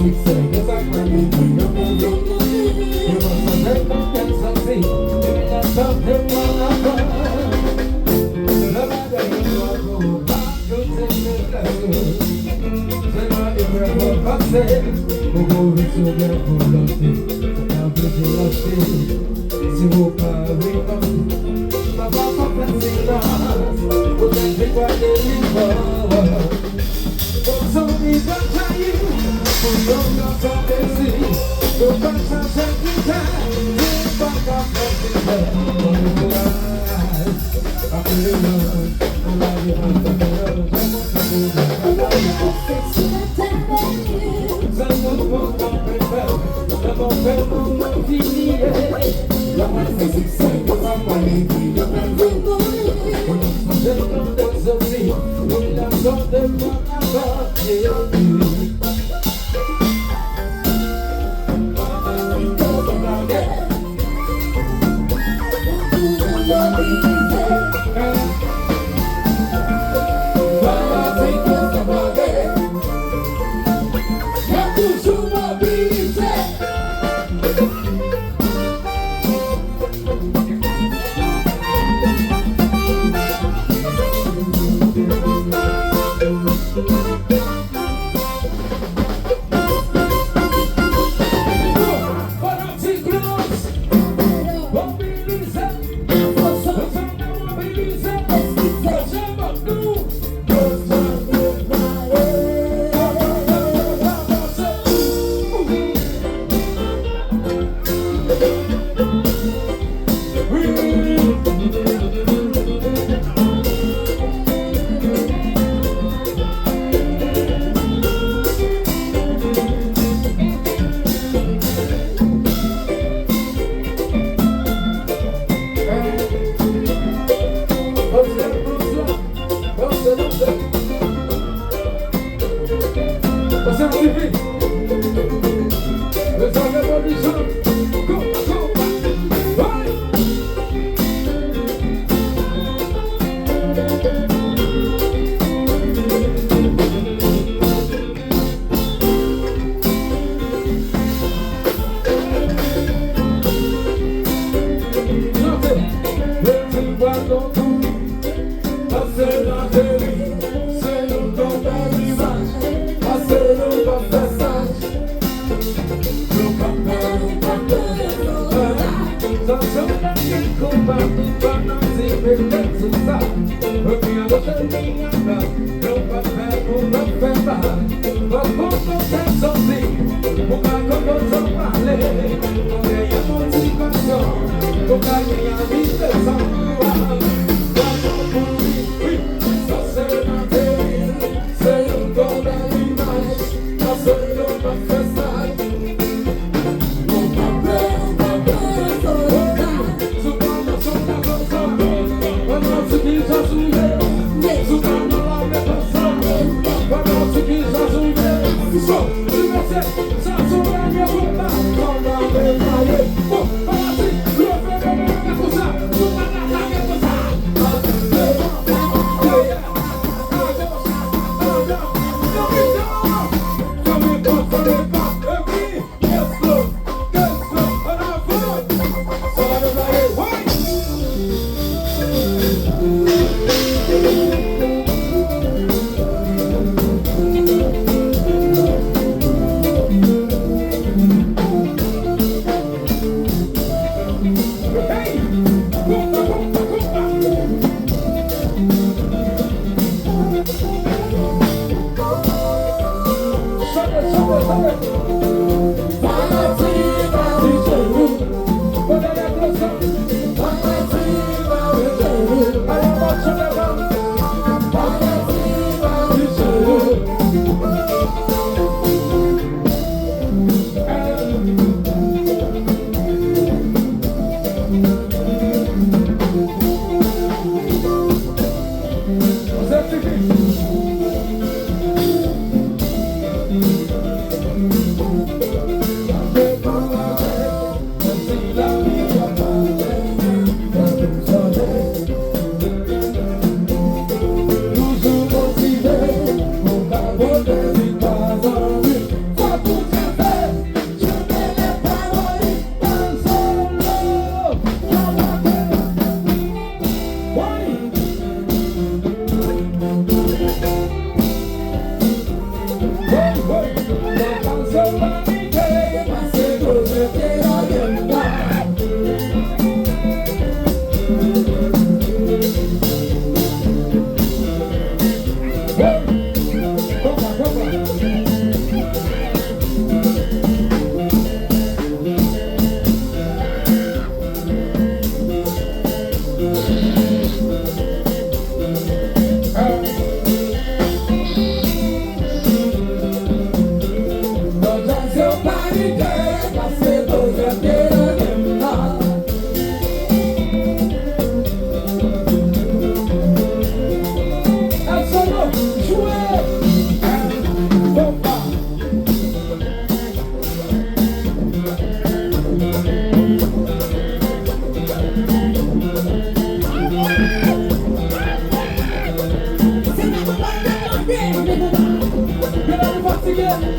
Se vou para ma papà penserà, potente guardare in po'. Posso mi baciare, un giorno so che sì, lo faccio sempre se basta per non volare. A quello non la rimango siamo un po' per non finire. La parte si sente fa male, io prendo un po'. Dentro del sorriso, la sorte buona pace. So Vai,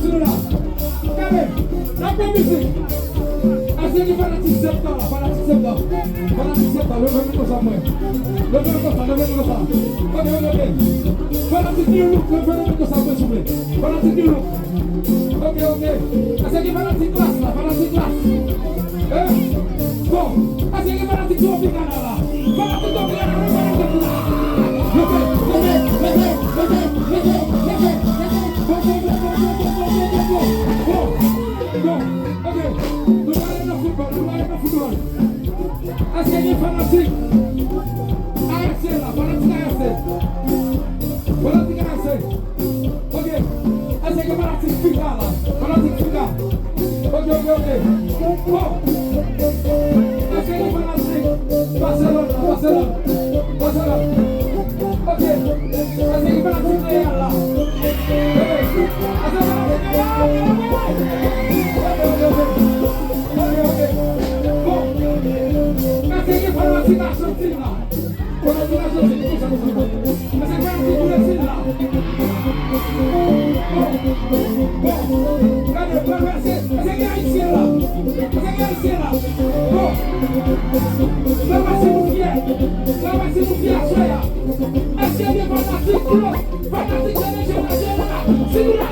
celui-là. Regardez, la bonne musique. Assez de fanatique septembre, fanatique septembre. Fanatique septembre, levez-vous comme ça, moi. Levez-vous comme ça, levez-vous comme ça. Ok, ok, ok. Fanatique du look, levez-vous comme ça, s'il vous plaît. Fanatique du look. Ok, ok. Assez de fanatique classe, là, fanatique classe. Bon, assez de fanatique tropicale, là. Fanatique tropicale, fanatique là. Assez fanatique. AFC là, fanatique AFC. Fanatique AFC. Ok. Assez fanatique Fika là. Fanatique Fika. Ok, ok, ok. Bon. Assez fanatique. Barcelone, Barcelone. Barcelone. Ok. Assez fanatique Real là. Assez fanatique Real. Fanatique Argentine là. Fanatique Argentine, tout ça nous fait. Mais c'est fanatique Brésil là. Bon, regardez, c'est haïtien là. C'est haïtien là. Bon, là c'est nous fier. Là c'est nous fier à soi là. Haïtien des fanatiques, fanatique de l'échelle là. C'est nous là.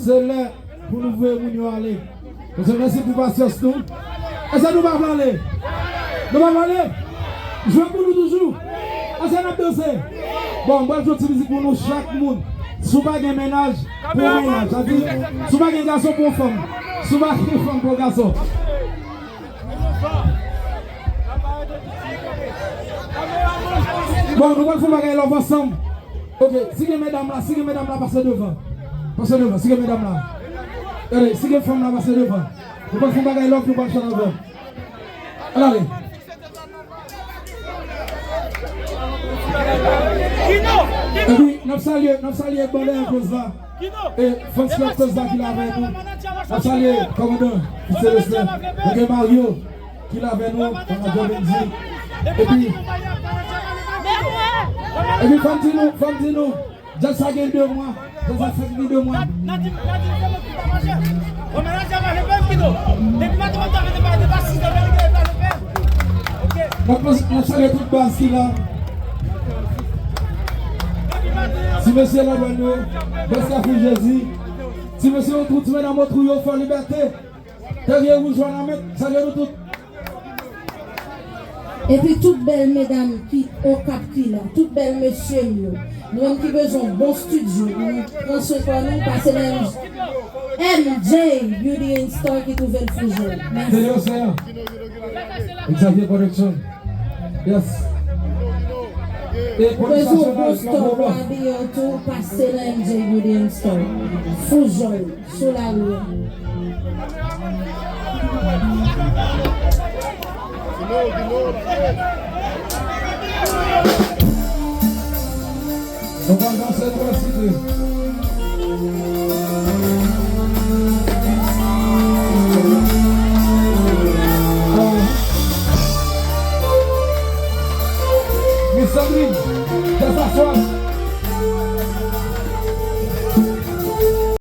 C'est là pour nous voir où nous aller. Merci pour patience nous. Est-ce que nous allons aller? Nous allons aller? Jouez pour nous toujours. Est-ce que nous allons danser? Bon, moi je vais musique pour nous chaque monde. Si vous n'avez pas de ménage, pour ménage. Si vous n'avez pas de garçon pour femme. Si vous n'avez pas de femme pour garçon. Bon, nous allons faire l'offre ensemble. Ok, si les mesdames là, passez devant. Passez devant, si les mesdames là. Allez, si les femmes là, passez devant. Nous allons faire l'offre, nous allons faire l'offre. Allez. Et puis, nous saluons Bolé à cause là. Et François à cause là qui l'a avec nous. Nous saluons commandant, Célestin, et Mario qui l'a avec nous, comme on a dit. Et puis, femme dis-nous, j'ai ça gagne 2 mois, j'ai ça fait 2 mois. Nous saluons toute base là. Si monsieur la bonne, merci à vous Jésus. Si monsieur on trouve dans notre trou, il faut liberté. Derrière vous, joindre la main, salut nous tous. Et puis toutes belles mesdames qui au cap qui là, toutes belles messieurs nous avons besoin de bon studio, nous prenons soin de nous passer dans MJ Beauty and Store qui trouve le fusion. Merci. Xavier Production. Yes. Et pour besoin de bon store pour habiller tout passer dans MJ Beauty and Store. Fusion sur la rue. On va danser dans la cité.